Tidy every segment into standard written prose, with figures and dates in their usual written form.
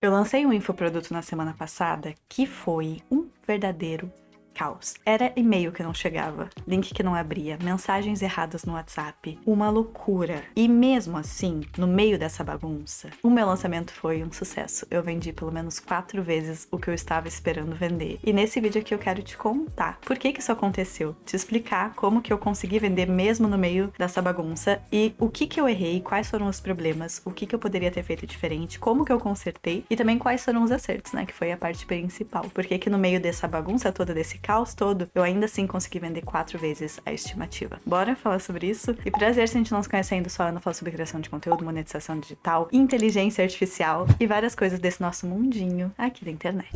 Eu lancei um infoproduto na semana passada que foi um verdadeiro caos. Era e-mail que não chegava, link que não abria, mensagens erradas no WhatsApp, uma loucura. E mesmo assim, no meio dessa bagunça, o meu lançamento foi um sucesso. Eu vendi pelo menos 4 vezes o que eu estava esperando vender. E nesse vídeo aqui eu quero te contar por que isso aconteceu, te explicar como que eu consegui vender mesmo no meio dessa bagunça e o que eu errei, quais foram os problemas, o que eu poderia ter feito diferente, como que eu consertei e também quais foram os acertos, né, que foi a parte principal. Porque que no meio dessa bagunça toda, desse caos todo, eu ainda assim consegui vender 4 vezes a estimativa. Bora falar sobre isso? E prazer, se a gente não se conhece ainda, só eu não falo sobre criação de conteúdo, monetização digital, inteligência artificial e várias coisas desse nosso mundinho aqui da internet.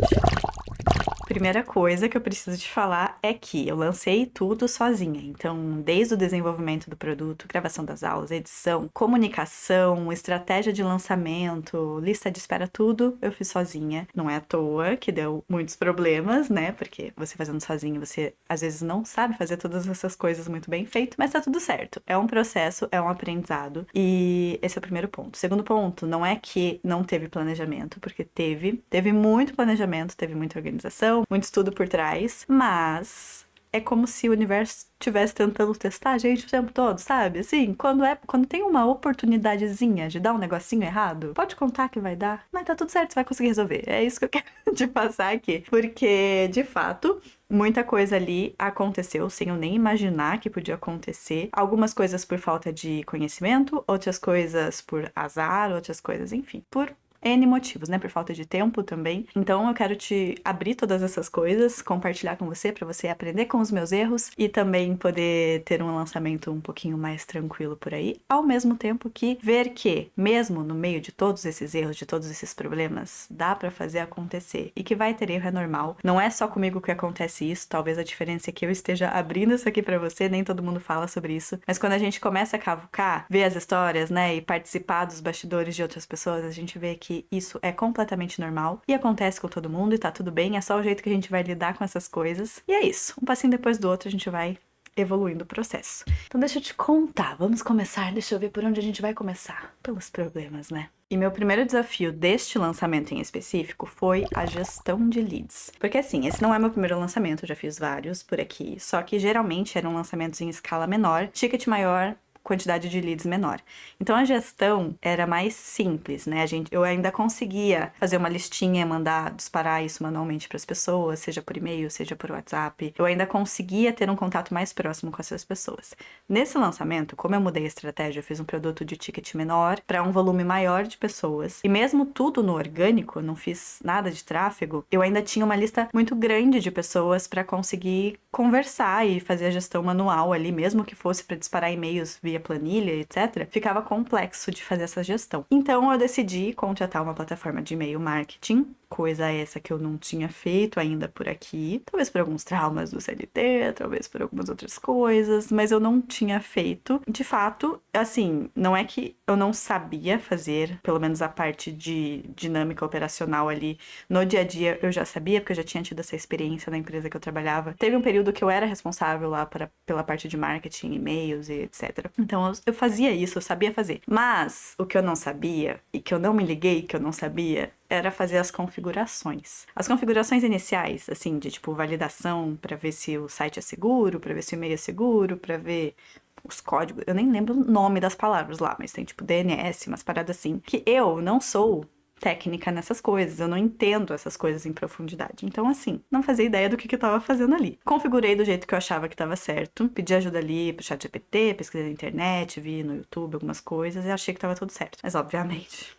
Primeira coisa que eu preciso te falar é que eu lancei tudo sozinha. Então, desde o desenvolvimento do produto, gravação das aulas, edição, comunicação, estratégia de lançamento, lista de espera, tudo eu fiz sozinha. Não é à toa que deu muitos problemas, né? Porque você fazendo sozinho, você às vezes não sabe fazer todas essas coisas muito bem feito, mas tá tudo certo. É um processo, é um aprendizado. E esse é o primeiro ponto. Segundo ponto, não é que não teve planejamento, porque teve muito planejamento, teve muita organização, muito estudo por trás, mas é como se o universo estivesse tentando testar a gente o tempo todo, sabe? Assim, quando tem uma oportunidadezinha de dar um negocinho errado, pode contar que vai dar, mas tá tudo certo, você vai conseguir resolver. É isso que eu quero te passar aqui. Porque, de fato, muita coisa ali aconteceu sem eu nem imaginar que podia acontecer. Algumas coisas por falta de conhecimento, outras coisas por azar, outras coisas, enfim, por N motivos, né? Por falta de tempo também. Então eu quero te abrir todas essas coisas, compartilhar com você, pra você aprender com os meus erros e também poder ter um lançamento um pouquinho mais tranquilo por aí. Ao mesmo tempo que ver que, mesmo no meio de todos esses erros, de todos esses problemas, dá pra fazer acontecer. E que vai ter erro, é normal. Não é só comigo que acontece isso. Talvez a diferença é que eu esteja abrindo isso aqui pra você, nem todo mundo fala sobre isso. Mas quando a gente começa a cavucar, ver as histórias, né, e participar dos bastidores de outras pessoas, a gente vê que isso é completamente normal e acontece com todo mundo e tá tudo bem, é só o jeito que a gente vai lidar com essas coisas. E é isso, um passinho depois do outro a gente vai evoluindo o processo. Então deixa eu te contar, vamos começar, deixa eu ver por onde a gente vai começar. Pelos problemas, né? E meu primeiro desafio deste lançamento em específico foi a gestão de leads. Porque assim, esse não é meu primeiro lançamento, eu já fiz vários por aqui, só que geralmente eram lançamentos em escala menor, ticket maior, quantidade de leads menor. Então a gestão era mais simples, né? Eu ainda conseguia fazer uma listinha, mandar disparar isso manualmente para as pessoas, seja por e-mail, seja por WhatsApp. Eu ainda conseguia ter um contato mais próximo com essas pessoas. Nesse lançamento, como eu mudei a estratégia, eu fiz um produto de ticket menor para um volume maior de pessoas. E mesmo tudo no orgânico, não fiz nada de tráfego, eu ainda tinha uma lista muito grande de pessoas para conseguir conversar e fazer a gestão manual ali, mesmo que fosse para disparar e-mails via planilha, etc., ficava complexo de fazer essa gestão. Então eu decidi contratar uma plataforma de e-mail marketing, coisa essa que eu não tinha feito ainda por aqui, talvez por alguns traumas do CLT, talvez por algumas outras coisas, mas eu não tinha feito. De fato, assim, não é que eu não sabia fazer, pelo menos a parte de dinâmica operacional ali no dia a dia eu já sabia, porque eu já tinha tido essa experiência na empresa que eu trabalhava. Teve um período que eu era responsável lá pela parte de marketing, e-mails e etc. Então eu fazia isso, eu sabia fazer. Mas o que eu não sabia, e que eu não me liguei que eu não sabia, era fazer as configurações. As configurações iniciais, assim, de tipo validação para ver se o site é seguro, para ver se o e-mail é seguro, para ver os códigos, eu nem lembro o nome das palavras lá, mas tem tipo DNS, umas paradas assim, que eu não sou técnica nessas coisas, eu não entendo essas coisas em profundidade. Então, assim, não fazia ideia do que eu tava fazendo ali. Configurei do jeito que eu achava que tava certo, pedi ajuda ali pro ChatGPT, pesquisei na internet, vi no YouTube algumas coisas e achei que tava tudo certo. Mas, obviamente,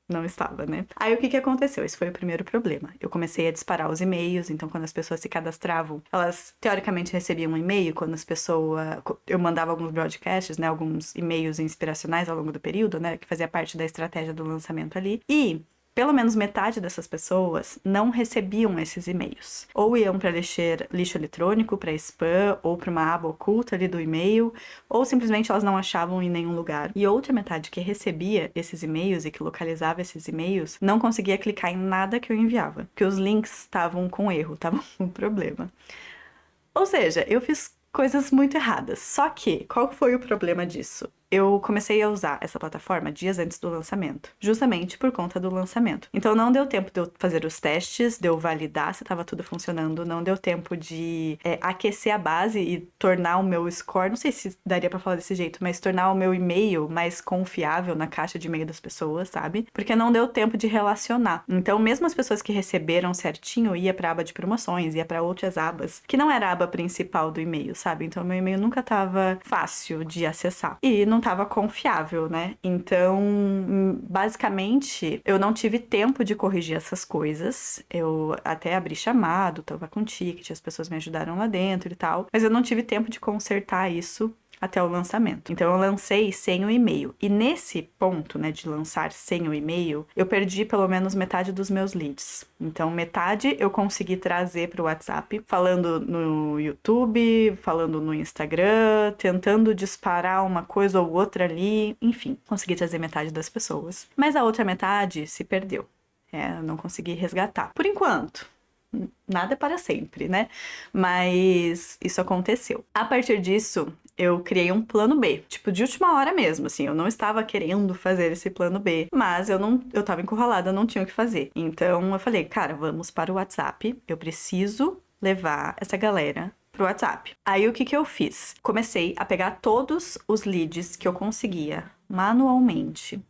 não estava, né? Aí o que aconteceu? Esse foi o primeiro problema. Eu comecei a disparar os e-mails, então quando as pessoas se cadastravam, elas teoricamente recebiam um e-mail quando as pessoas... Eu mandava alguns broadcasts, né? Alguns e-mails inspiracionais ao longo do período, né? Que fazia parte da estratégia do lançamento ali. E pelo menos metade dessas pessoas não recebiam esses e-mails. Ou iam para lixo eletrônico, para spam, ou para uma aba oculta ali do e-mail, ou simplesmente elas não achavam em nenhum lugar. E outra metade que recebia esses e-mails e que localizava esses e-mails não conseguia clicar em nada que eu enviava, porque os links estavam com erro, estavam com problema. Ou seja, eu fiz coisas muito erradas. Só que, qual foi o problema disso? eu comecei a usar essa plataforma dias antes do lançamento, justamente por conta do lançamento. Então não deu tempo de eu fazer os testes, de eu validar se estava tudo funcionando, não deu tempo de aquecer a base e tornar o meu score, não sei se daria pra falar desse jeito, mas tornar o meu e-mail mais confiável na caixa de e-mail das pessoas, sabe? Porque não deu tempo de relacionar. Então mesmo as pessoas que receberam certinho ia pra aba de promoções, ia pra outras abas, que não era a aba principal do e-mail, sabe? Então meu e-mail nunca tava fácil de acessar. E não tava confiável, né? Então, basicamente, eu não tive tempo de corrigir essas coisas. Eu até abri chamado, tava com ticket, as pessoas me ajudaram lá dentro e tal. Mas eu não tive tempo de consertar isso até o lançamento. Então eu lancei sem o e-mail. E nesse ponto, né, de lançar sem o e-mail, eu perdi pelo menos metade dos meus leads. Então metade eu consegui trazer para o WhatsApp, falando no YouTube, falando no Instagram, tentando disparar uma coisa ou outra ali, enfim, consegui trazer metade das pessoas. Mas a outra metade se perdeu. Eu não consegui resgatar. Por enquanto. Nada é para sempre, né? Mas isso aconteceu. A partir disso, eu criei um plano B, tipo, de última hora mesmo, assim, eu não estava querendo fazer esse plano B, mas eu tava encurralada, não tinha o que fazer. Então eu falei, cara, vamos para o WhatsApp, eu preciso levar essa galera pro WhatsApp. Aí o que que eu fiz? Comecei a pegar todos os leads que eu conseguia manualmente.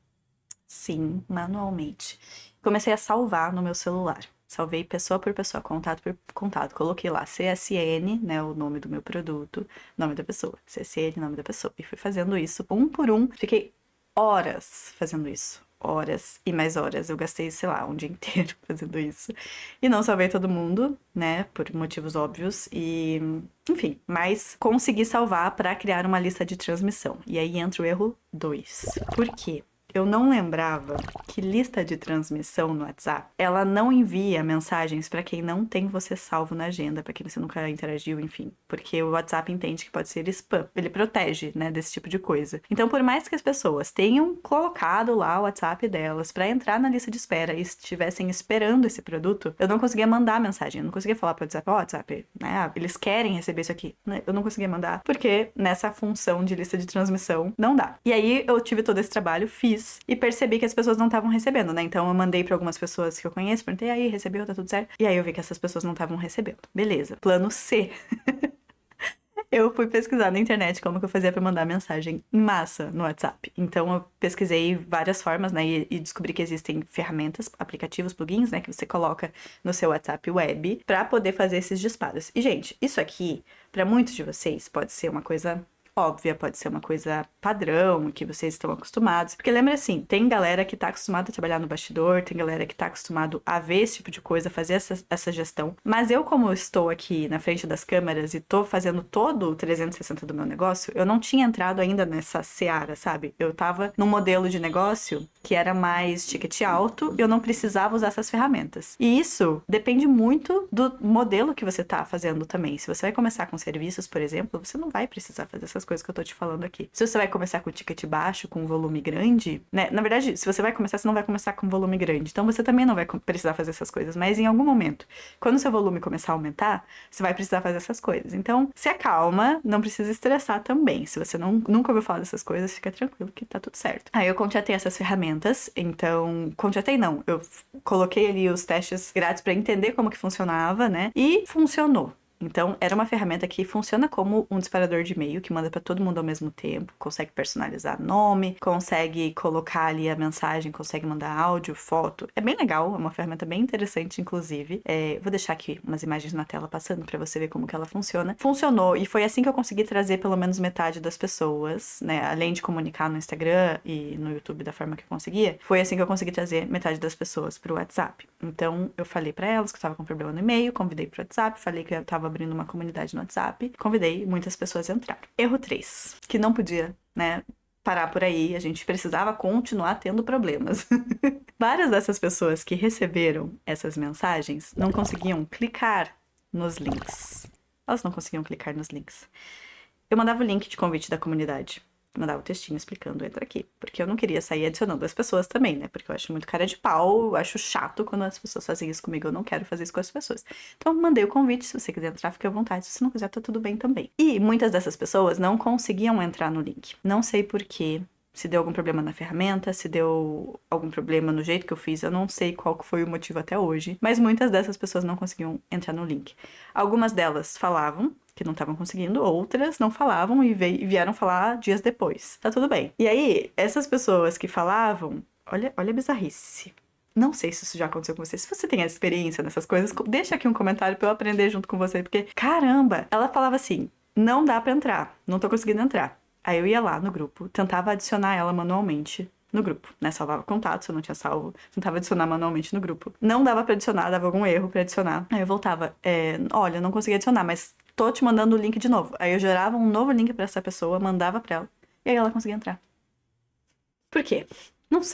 Sim, manualmente. Comecei a salvar no meu celular. Salvei pessoa por pessoa, contato por contato. Coloquei lá CSN, né, o nome do meu produto, nome da pessoa. CSN, nome da pessoa. E fui fazendo isso um por um. Fiquei horas fazendo isso. Horas e mais horas. Eu gastei, sei lá, um dia inteiro fazendo isso. E não salvei todo mundo, né, por motivos óbvios. E, enfim, mas consegui salvar para criar uma lista de transmissão. E aí entra o erro 2. Por quê? Eu não lembrava que lista de transmissão no WhatsApp, ela não envia mensagens para quem não tem você salvo na agenda, para quem você nunca interagiu, enfim. Porque o WhatsApp entende que pode ser spam. Ele protege, né, desse tipo de coisa. Então, por mais que as pessoas tenham colocado lá o WhatsApp delas para entrar na lista de espera e estivessem esperando esse produto, eu não conseguia mandar mensagem. Eu não conseguia falar pro WhatsApp, WhatsApp, né, eles querem receber isso aqui. Eu não conseguia mandar, porque nessa função de lista de transmissão não dá. E aí eu tive todo esse trabalho, fiz e percebi que as pessoas não estavam recebendo, né? Então eu mandei pra algumas pessoas que eu conheço, perguntei, aí, recebeu, tá tudo certo? E aí eu vi que essas pessoas não estavam recebendo. Beleza. Plano C. Eu fui pesquisar na internet como que eu fazia pra mandar mensagem em massa no WhatsApp. Então eu pesquisei várias formas, né? E descobri que existem ferramentas, aplicativos, plugins, né? Que você coloca no seu WhatsApp web pra poder fazer esses disparos. E, gente, isso aqui, pra muitos de vocês, pode ser uma coisa óbvia, pode ser uma coisa padrão, que vocês estão acostumados. Porque lembra assim, tem galera que tá acostumada a trabalhar no bastidor, tem galera que tá acostumado a ver esse tipo de coisa, fazer essa gestão. Mas eu, como estou aqui na frente das câmeras e tô fazendo todo o 360 do meu negócio, eu não tinha entrado ainda nessa seara, sabe? Eu tava num modelo de negócio que era mais ticket alto e eu não precisava usar essas ferramentas. E isso depende muito do modelo que você tá fazendo também. Se você vai começar com serviços, por exemplo, você não vai precisar fazer essas coisas que eu tô te falando aqui. Se você vai começar com ticket baixo, com volume grande, né? Na verdade, se você vai começar, você não vai começar com volume grande. Então você também não vai precisar fazer essas coisas. Mas em algum momento, quando o seu volume começar a aumentar, você vai precisar fazer essas coisas. Então, se acalma, não precisa estressar também. Se você nunca ouviu falar dessas coisas, fica tranquilo que tá tudo certo. Aí eu contratei essas ferramentas, então... Contratei não, eu coloquei ali os testes grátis pra entender como que funcionava, né? E funcionou. Então, era uma ferramenta que funciona como um disparador de e-mail, que manda pra todo mundo ao mesmo tempo, consegue personalizar nome, consegue colocar ali a mensagem, consegue mandar áudio, foto. É bem legal, é uma ferramenta bem interessante, inclusive. Vou deixar aqui umas imagens na tela passando pra você ver como que ela funciona. Funcionou, e foi assim que eu consegui trazer pelo menos metade das pessoas, né? Além de comunicar no Instagram e no YouTube da forma que eu conseguia, foi assim que eu consegui trazer metade das pessoas pro WhatsApp. Então, eu falei pra elas que eu tava com problema no e-mail, convidei pro WhatsApp, falei que eu tava abrindo uma comunidade no WhatsApp, convidei muitas pessoas a entrar. Erro 3, que não podia, né, parar por aí, a gente precisava continuar tendo problemas. Várias dessas pessoas que receberam essas mensagens não conseguiam clicar nos links. Elas não conseguiam clicar nos links. Eu mandava o link de convite da comunidade. mandava um textinho explicando, entra aqui. Porque eu não queria sair adicionando as pessoas também, né? Porque eu acho muito cara de pau, eu acho chato quando as pessoas fazem isso comigo, eu não quero fazer isso com as pessoas. Então, mandei o convite, se você quiser entrar, fique à vontade, se você não quiser, tá tudo bem também. E muitas dessas pessoas não conseguiam entrar no link. Não sei por quê. Se deu algum problema na ferramenta, se deu algum problema no jeito que eu fiz, eu não sei qual foi o motivo até hoje. Mas muitas dessas pessoas não conseguiam entrar no link. Algumas delas falavam que não estavam conseguindo, outras não falavam e vieram falar dias depois. Tá tudo bem. E aí, essas pessoas que falavam, olha a bizarrice. Não sei se isso já aconteceu com você. Se você tem experiência nessas coisas, deixa aqui um comentário pra eu aprender junto com você, porque, caramba, ela falava assim, não dá pra entrar, não tô conseguindo entrar. Aí eu ia lá no grupo, tentava adicionar ela manualmente no grupo, né? Salvava contato, se eu não tinha salvo, tentava adicionar manualmente no grupo. Não dava pra adicionar, dava algum erro pra adicionar. Aí eu voltava, olha, não consegui adicionar, mas tô te mandando o link de novo. Aí eu gerava um novo link pra essa pessoa, mandava pra ela, e aí ela conseguia entrar. Por quê? Não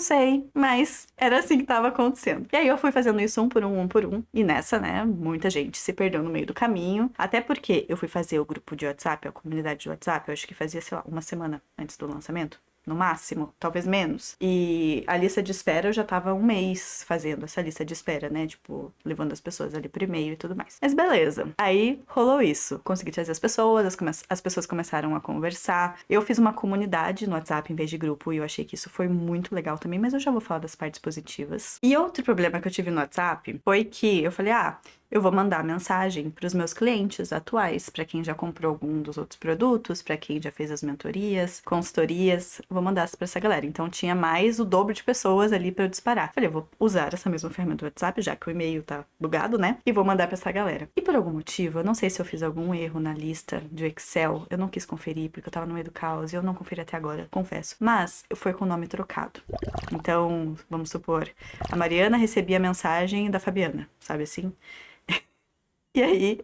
sei, mas era assim que tava acontecendo. E aí eu fui fazendo isso um por um, e nessa, né, muita gente se perdeu no meio do caminho, até porque eu fui fazer o grupo de WhatsApp, a comunidade de WhatsApp, eu acho que fazia, sei lá, uma semana antes do lançamento. No máximo, talvez menos. E a lista de espera eu já tava um mês fazendo essa lista de espera, né? Tipo, levando as pessoas ali por e-mail e tudo mais. Mas beleza. Aí rolou isso. Consegui trazer as pessoas, as pessoas começaram a conversar. Eu fiz uma comunidade no WhatsApp em vez de grupo e eu achei que isso foi muito legal também, mas eu já vou falar das partes positivas. E outro problema que eu tive no WhatsApp foi que eu falei, eu vou mandar mensagem para os meus clientes atuais, para quem já comprou algum dos outros produtos, para quem já fez as mentorias, consultorias, vou mandar para essa galera. Então tinha mais o dobro de pessoas ali para eu disparar. Falei, eu vou usar essa mesma ferramenta do WhatsApp, já que o e-mail tá bugado, né? E vou mandar para essa galera. E por algum motivo, eu não sei se eu fiz algum erro na lista de Excel, eu não quis conferir porque eu tava no meio do caos e eu não conferi até agora, confesso. Mas eu fui com o nome trocado. Então, vamos supor, a Mariana recebia a mensagem da Fabiana, sabe assim? E aí,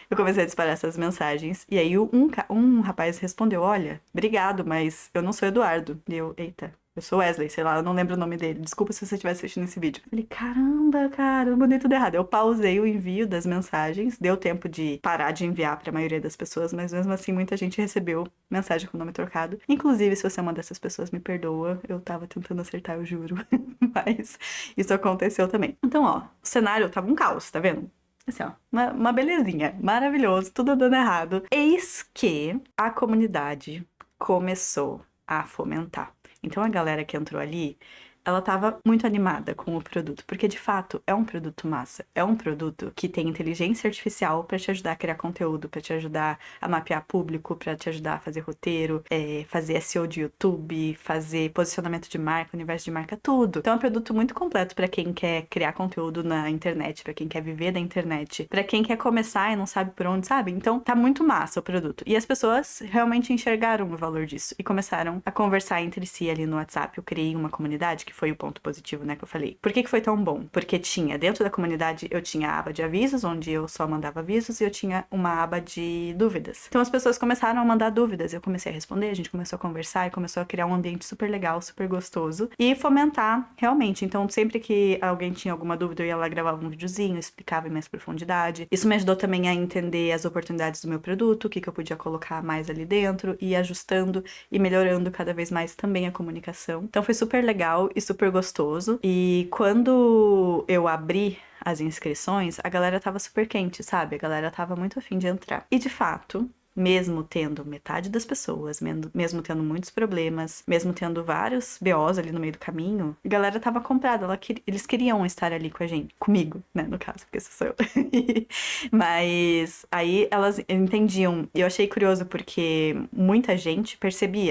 eu comecei a disparar essas mensagens. E aí, um rapaz respondeu: Olha, obrigado, mas eu não sou Eduardo. E eu, eita, eu sou Wesley, sei lá, eu não lembro o nome dele. Desculpa se você estiver assistindo esse vídeo. Eu falei: Caramba, cara, eu mandei tudo errado. Eu pausei o envio das mensagens, deu tempo de parar de enviar pra maioria das pessoas, mas mesmo assim, muita gente recebeu mensagem com o nome trocado. Inclusive, se você é uma dessas pessoas, me perdoa, eu tava tentando acertar, eu juro. Mas isso aconteceu também. Então, ó, o cenário tava um caos, tá vendo? Assim, ó, uma belezinha, maravilhoso, tudo dando errado. Eis que a comunidade começou a fomentar. Então a galera que entrou ali, ela tava muito animada com o produto, porque de fato é um produto massa, é um produto que tem inteligência artificial pra te ajudar a criar conteúdo, pra te ajudar a mapear público, pra te ajudar a fazer roteiro, fazer SEO de YouTube, fazer posicionamento de marca, universo de marca, tudo. Então é um produto muito completo pra quem quer criar conteúdo na internet, pra quem quer viver da internet, pra quem quer começar e não sabe por onde, sabe? Então tá muito massa o produto. E as pessoas realmente enxergaram o valor disso e começaram a conversar entre si ali no WhatsApp. Eu criei uma comunidade que foi o ponto positivo, né, que eu falei. Por que foi tão bom? Porque tinha, dentro da comunidade, eu tinha a aba de avisos, onde eu só mandava avisos, e eu tinha uma aba de dúvidas. Então as pessoas começaram a mandar dúvidas, eu comecei a responder, a gente começou a conversar e começou a criar um ambiente super legal, super gostoso, e fomentar realmente. Então sempre que alguém tinha alguma dúvida, eu ia lá, gravava um videozinho, explicava em mais profundidade. Isso me ajudou também a entender as oportunidades do meu produto, o que eu podia colocar mais ali dentro, e ajustando e melhorando cada vez mais também a comunicação. Então foi super legal e super gostoso. E quando eu abri as inscrições, a galera tava super quente, sabe? A galera tava muito afim de entrar. E de fato, mesmo tendo metade das pessoas, mesmo tendo muitos problemas, mesmo tendo vários BOs ali no meio do caminho, a galera tava comprada, eles queriam estar ali com a gente, comigo, né, no caso, porque esse sou eu. Mas aí elas entendiam, e eu achei curioso porque muita gente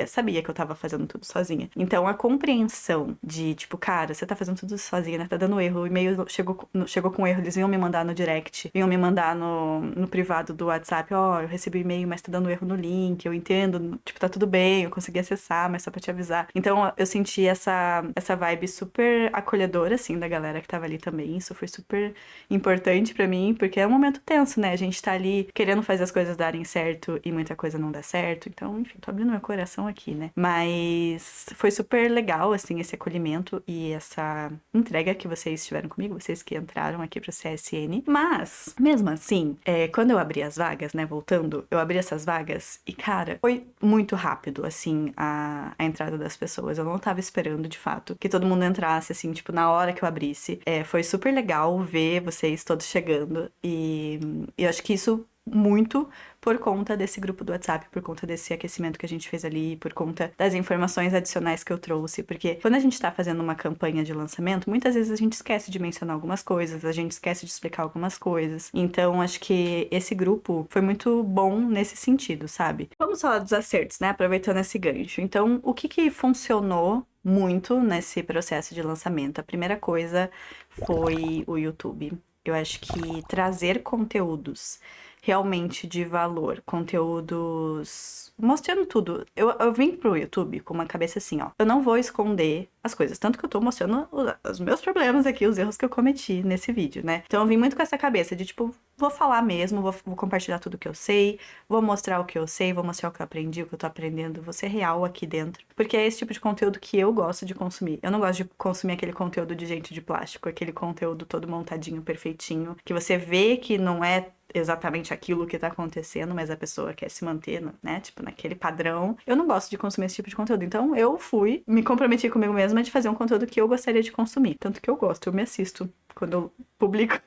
sabia que eu tava fazendo tudo sozinha. Então a compreensão de, tipo, cara, você tá fazendo tudo sozinha, né, tá dando erro, o e-mail chegou com erro, eles vinham me mandar no direct, vinham me mandar no privado do WhatsApp, eu recebi o e-mail, mas tá dando erro no link, eu entendo, tipo, tá tudo bem, eu consegui acessar, mas só pra te avisar. Então eu senti essa vibe super acolhedora, assim, da galera que tava ali também. Isso foi super importante pra mim, porque é um momento tenso, né? A gente tá ali querendo fazer as coisas darem certo e muita coisa não dá certo. Então, enfim, tô abrindo meu coração aqui, né? Mas foi super legal, assim, esse acolhimento e essa entrega que vocês tiveram comigo, vocês que entraram aqui pro CSN. Mas, mesmo assim, quando eu abri as vagas, né, voltando, eu abri essas vagas e, cara, foi muito rápido, assim, a entrada das pessoas. Eu não tava esperando, de fato, que todo mundo entrasse, assim, tipo, na hora que eu abrisse. Foi super legal ver vocês todos chegando e eu acho que isso muito por conta desse grupo do WhatsApp, por conta desse aquecimento que a gente fez ali, por conta das informações adicionais que eu trouxe, porque quando a gente tá fazendo uma campanha de lançamento, muitas vezes a gente esquece de mencionar algumas coisas, a gente esquece de explicar algumas coisas. Então, acho que esse grupo foi muito bom nesse sentido, sabe? Vamos falar dos acertos, né? Aproveitando esse gancho. Então, o que funcionou muito nesse processo de lançamento? A primeira coisa foi o YouTube. Eu acho que trazer conteúdos realmente de valor, conteúdos mostrando tudo. Eu vim pro YouTube com uma cabeça assim, ó. Eu não vou esconder as coisas, tanto que eu tô mostrando os meus problemas aqui, os erros que eu cometi nesse vídeo, né? Então eu vim muito com essa cabeça de tipo, vou falar mesmo, vou compartilhar tudo que eu sei, vou mostrar o que eu sei, vou mostrar o que eu aprendi, o que eu tô aprendendo, vou ser real aqui dentro. Porque é esse tipo de conteúdo que eu gosto de consumir. Eu não gosto de consumir aquele conteúdo de gente de plástico, aquele conteúdo todo montadinho, perfeitinho, que você vê que não é exatamente aquilo que tá acontecendo, mas a pessoa quer se manter, né, tipo, naquele padrão. Eu não gosto de consumir esse tipo de conteúdo, então eu me comprometi comigo mesma de fazer um conteúdo que eu gostaria de consumir. Tanto que eu gosto, eu me assisto quando eu publico.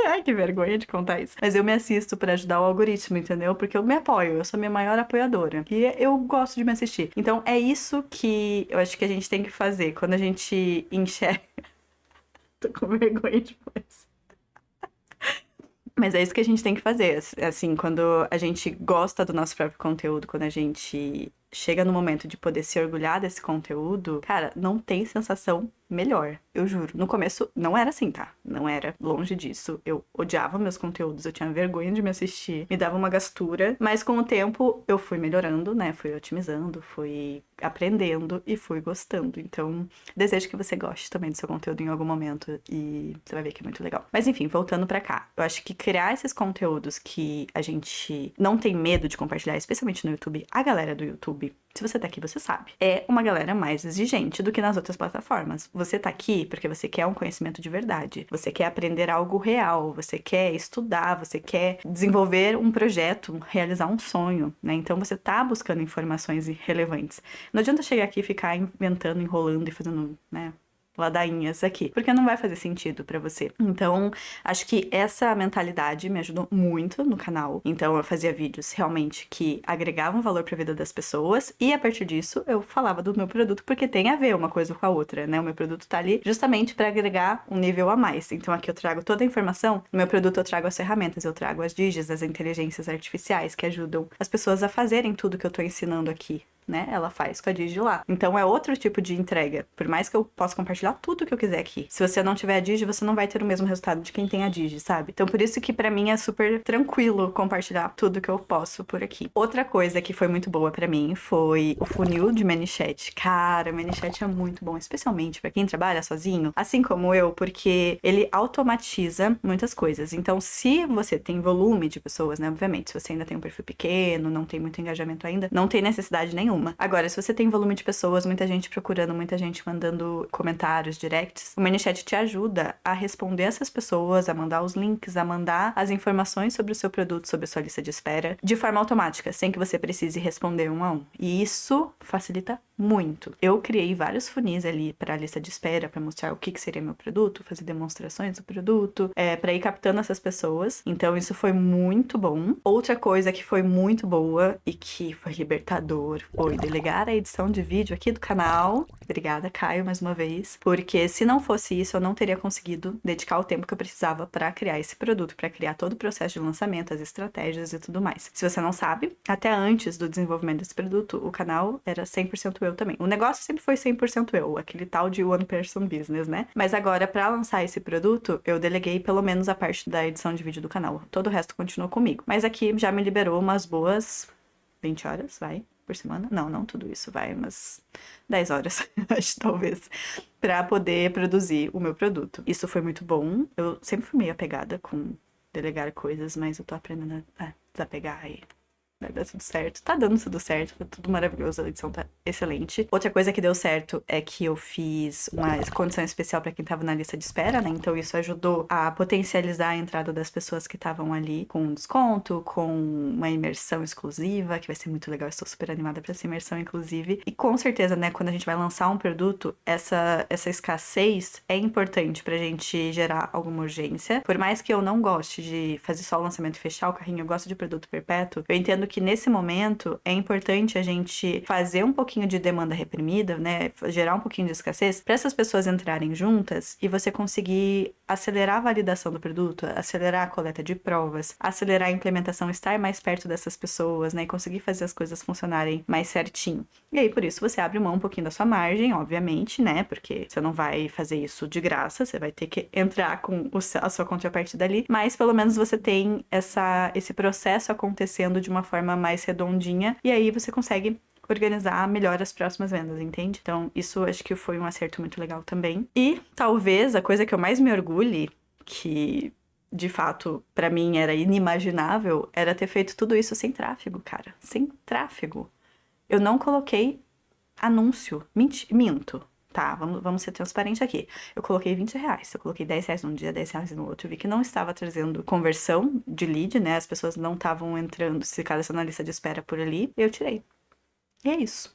Ai, que vergonha de contar isso. Mas eu me assisto pra ajudar o algoritmo, entendeu? Porque eu me apoio, eu sou minha maior apoiadora. E eu gosto de me assistir. Então é isso que eu acho que a gente tem que fazer quando a gente enxerga. Tô com vergonha depois. Mas é isso que a gente tem que fazer, assim, quando a gente gosta do nosso próprio conteúdo, quando a gente chega no momento de poder se orgulhar desse conteúdo, cara, não tem sensação melhor, eu juro. No começo não era assim, tá? Não era, longe disso. Eu odiava meus conteúdos, eu tinha vergonha de me assistir, me dava uma gastura, mas com o tempo eu fui melhorando, né? Fui otimizando, fui aprendendo e fui gostando. Então, desejo que você goste também do seu conteúdo em algum momento e você vai ver que é muito legal. Mas enfim, voltando pra cá. Eu acho que criar esses conteúdos que a gente não tem medo de compartilhar, especialmente no YouTube, a galera do YouTube, se você tá aqui, você sabe, é uma galera mais exigente do que nas outras plataformas. Você tá aqui porque você quer um conhecimento de verdade, você quer aprender algo real, você quer estudar, você quer desenvolver um projeto, realizar um sonho, né? Então você tá buscando informações relevantes. Não adianta chegar aqui e ficar inventando, enrolando e fazendo, né, ladainhas aqui, porque não vai fazer sentido pra você. Então, acho que essa mentalidade me ajudou muito no canal. Então, eu fazia vídeos realmente que agregavam valor pra vida das pessoas e a partir disso eu falava do meu produto porque tem a ver uma coisa com a outra, né? O meu produto tá ali justamente pra agregar um nível a mais. Então, aqui eu trago toda a informação. No meu produto eu trago as ferramentas, eu trago as digis, as inteligências artificiais que ajudam as pessoas a fazerem tudo que eu tô ensinando aqui, né? Ela faz com a Digi lá. Então é outro tipo de entrega. Por mais que eu possa compartilhar tudo que eu quiser aqui, se você não tiver a Digi, você não vai ter o mesmo resultado de quem tem a Digi, sabe? Então por isso que pra mim é super tranquilo compartilhar tudo que eu posso por aqui. Outra coisa que foi muito boa pra mim foi o funil de ManyChat. Cara, ManyChat é muito bom, especialmente pra quem trabalha sozinho, assim como eu, porque ele automatiza muitas coisas. Então se você tem volume de pessoas, né? Obviamente, se você ainda tem um perfil pequeno, não tem muito engajamento ainda, não tem necessidade nenhuma. Agora, se você tem volume de pessoas, muita gente procurando, muita gente mandando comentários, directs, o ManyChat te ajuda a responder essas pessoas, a mandar os links, a mandar as informações sobre o seu produto, sobre a sua lista de espera, de forma automática, sem que você precise responder um a um. E isso facilita muito. Eu criei vários funis ali para a lista de espera, para mostrar o que seria meu produto, fazer demonstrações do produto, para ir captando essas pessoas. Então, isso foi muito bom. Outra coisa que foi muito boa e que foi libertador foi delegar a edição de vídeo aqui do canal. Obrigada, Caio, mais uma vez. Porque se não fosse isso, eu não teria conseguido dedicar o tempo que eu precisava para criar esse produto, para criar todo o processo de lançamento, as estratégias e tudo mais. Se você não sabe, até antes do desenvolvimento desse produto, o canal era 100% eu também. O negócio sempre foi 100% eu, aquele tal de one person business, né? Mas agora, para lançar esse produto, eu deleguei pelo menos a parte da edição de vídeo do canal. Todo o resto continuou comigo. Mas aqui já me liberou umas boas 20 horas, vai, por semana. Não tudo isso, vai umas 10 horas, acho, talvez, pra poder produzir o meu produto. Isso foi muito bom. Eu sempre fui meio apegada com delegar coisas, mas eu tô aprendendo a desapegar e vai dar tudo certo. Tá dando tudo certo, tá tudo maravilhoso, a edição tá excelente. Outra coisa que deu certo é que eu fiz uma condição especial pra quem tava na lista de espera, né? Então isso ajudou a potencializar a entrada das pessoas que estavam ali com um desconto, com uma imersão exclusiva, que vai ser muito legal. Estou super animada pra essa imersão, inclusive. E com certeza, né, quando a gente vai lançar um produto, essa escassez é importante pra gente gerar alguma urgência. Por mais que eu não goste de fazer só o lançamento e fechar o carrinho, eu gosto de produto perpétuo, eu entendo que nesse momento é importante a gente fazer um pouquinho de demanda reprimida, né, gerar um pouquinho de escassez para essas pessoas entrarem juntas e você conseguir acelerar a validação do produto, acelerar a coleta de provas, acelerar a implementação, estar mais perto dessas pessoas, né, e conseguir fazer as coisas funcionarem mais certinho. E aí, por isso, você abre mão um pouquinho da sua margem, obviamente, né, porque você não vai fazer isso de graça, você vai ter que entrar com a sua contrapartida ali, mas pelo menos você tem esse processo acontecendo de uma forma mais redondinha, e aí você consegue organizar melhor as próximas vendas, entende? Então, isso acho que foi um acerto muito legal também. E talvez a coisa que eu mais me orgulhe, que de fato pra mim era inimaginável, era ter feito tudo isso sem tráfego, cara. Sem tráfego. Eu não coloquei anúncio. Minto. Tá, vamos ser transparentes aqui. Eu coloquei R$20, eu coloquei R$10 num dia, R$10 no outro. Eu vi que não estava trazendo conversão de lead, né? As pessoas não estavam entrando, se cadastrando na lista de espera por ali. Eu tirei. E é isso.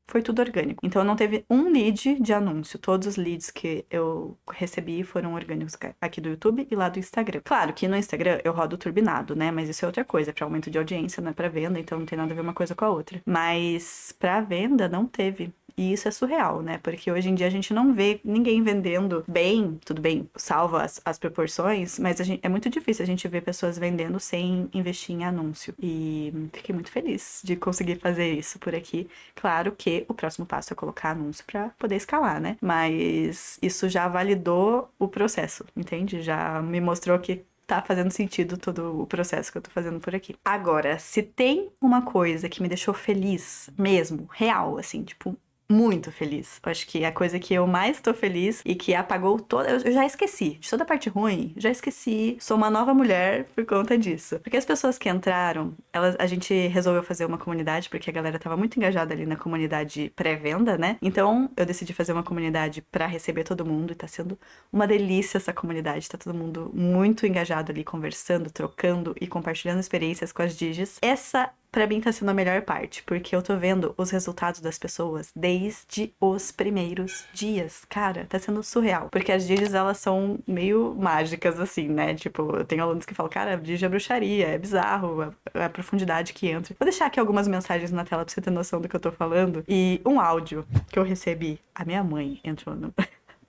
Foi tudo orgânico. Então não teve um lead de anúncio. Todos os leads que eu recebi foram orgânicos aqui do YouTube e lá do Instagram. Claro que no Instagram eu rodo turbinado, né? Mas isso é outra coisa, é pra aumento de audiência, não é pra venda, então não tem nada a ver uma coisa com a outra. Mas pra venda não teve. E isso é surreal, né? Porque hoje em dia a gente não vê ninguém vendendo bem, tudo bem, salva as proporções, mas é muito difícil a gente ver pessoas vendendo sem investir em anúncio. E fiquei muito feliz de conseguir fazer isso por aqui. Claro que o próximo passo é colocar anúncio pra poder escalar, né? Mas isso já validou o processo, entende? Já me mostrou que tá fazendo sentido todo o processo que eu tô fazendo por aqui. Agora, se tem uma coisa que me deixou feliz mesmo, real, assim, tipo, muito feliz. Eu acho que é a coisa que eu mais tô feliz e que apagou toda... Eu já esqueci. De toda a parte ruim, já esqueci. Sou uma nova mulher por conta disso. Porque as pessoas que entraram, a gente resolveu fazer uma comunidade, porque a galera tava muito engajada ali na comunidade pré-venda, né? Então, eu decidi fazer uma comunidade pra receber todo mundo e tá sendo uma delícia essa comunidade. Tá todo mundo muito engajado ali, conversando, trocando e compartilhando experiências com as Digis. Essa pra mim tá sendo a melhor parte, porque eu tô vendo os resultados das pessoas desde os primeiros dias. Cara, tá sendo surreal. Porque as Digis, elas são meio mágicas, assim, né? Tipo, eu tenho alunos que falam, cara, a Digi é bruxaria, é bizarro a profundidade que entra. Vou deixar aqui algumas mensagens na tela pra você ter noção do que eu tô falando. E um áudio que eu recebi. A minha mãe entrou no...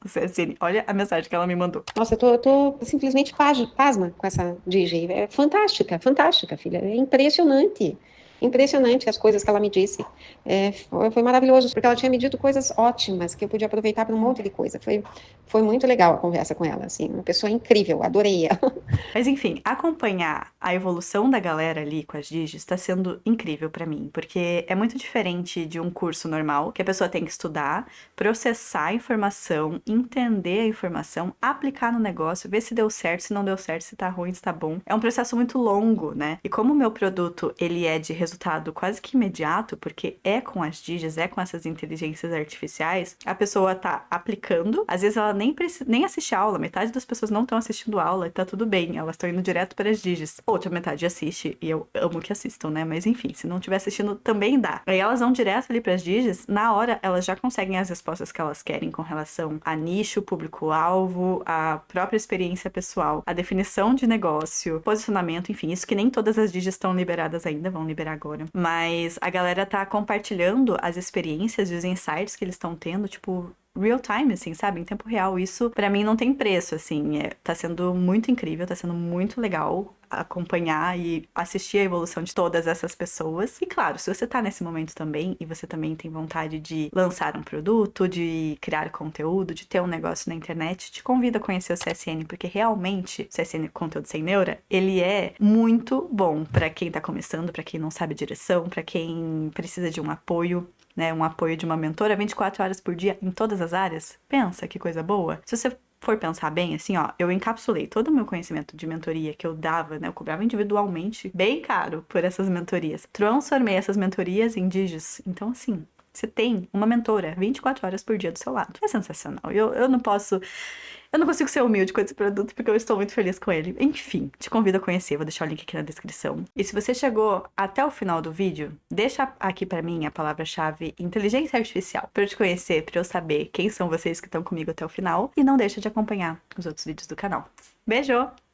CSN. Olha a mensagem que ela me mandou. Nossa, eu tô simplesmente pasma com essa DJ. É fantástica, fantástica, filha. É impressionante. Impressionante as coisas que ela me disse. Foi maravilhoso, porque ela tinha me dito coisas ótimas que eu podia aproveitar para um monte de coisa. Foi muito legal a conversa com ela, assim. Uma pessoa incrível, adorei ela. Mas enfim, acompanhar a evolução da galera ali com as Digis está sendo incrível pra mim, porque é muito diferente de um curso normal, que a pessoa tem que estudar, processar a informação, entender a informação, aplicar no negócio, ver se deu certo, se não deu certo, se tá ruim, se tá bom. É um processo muito longo, né? E como o meu produto, ele é de resultado quase que imediato, porque é com as Digis, é com essas inteligências artificiais, a pessoa tá aplicando, às vezes ela nem assiste aula, metade das pessoas não estão assistindo aula e tá tudo bem, elas estão indo direto para as Digis. Outra metade assiste, e eu amo que assistam, né? Mas enfim, se não estiver assistindo, também dá. Aí elas vão direto ali para as Digis, na hora elas já conseguem as respostas que elas querem com relação a nicho, público-alvo, a própria experiência pessoal, a definição de negócio, posicionamento, enfim, isso que nem todas as Digis estão liberadas ainda, vão liberar agora. Mas a galera tá compartilhando as experiências e os insights que eles estão tendo, tipo, real time, assim, sabe? Em tempo real. Isso, pra mim, não tem preço, assim. Tá sendo muito incrível, tá sendo muito legal acompanhar e assistir a evolução de todas essas pessoas. E claro, se você tá nesse momento também e você também tem vontade de lançar um produto, de criar conteúdo, de ter um negócio na internet, te convido a conhecer o CSN, porque realmente o CSN Conteúdo Sem Neura, ele é muito bom pra quem tá começando, pra quem não sabe direção, pra quem precisa de um apoio, né, um apoio de uma mentora 24 horas por dia em todas as áreas. Pensa que coisa boa. Se você for pensar bem, assim, ó, eu encapsulei todo o meu conhecimento de mentoria que eu dava, né? Eu cobrava individualmente, bem caro por essas mentorias. Transformei essas mentorias em dígitos. Então, assim, você tem uma mentora 24 horas por dia do seu lado. É sensacional. Eu não posso. Eu não consigo ser humilde com esse produto porque eu estou muito feliz com ele. Enfim, te convido a conhecer, vou deixar o link aqui na descrição. E se você chegou até o final do vídeo, deixa aqui pra mim a palavra-chave inteligência artificial pra eu te conhecer, pra eu saber quem são vocês que estão comigo até o final. E não deixa de acompanhar os outros vídeos do canal. Beijo!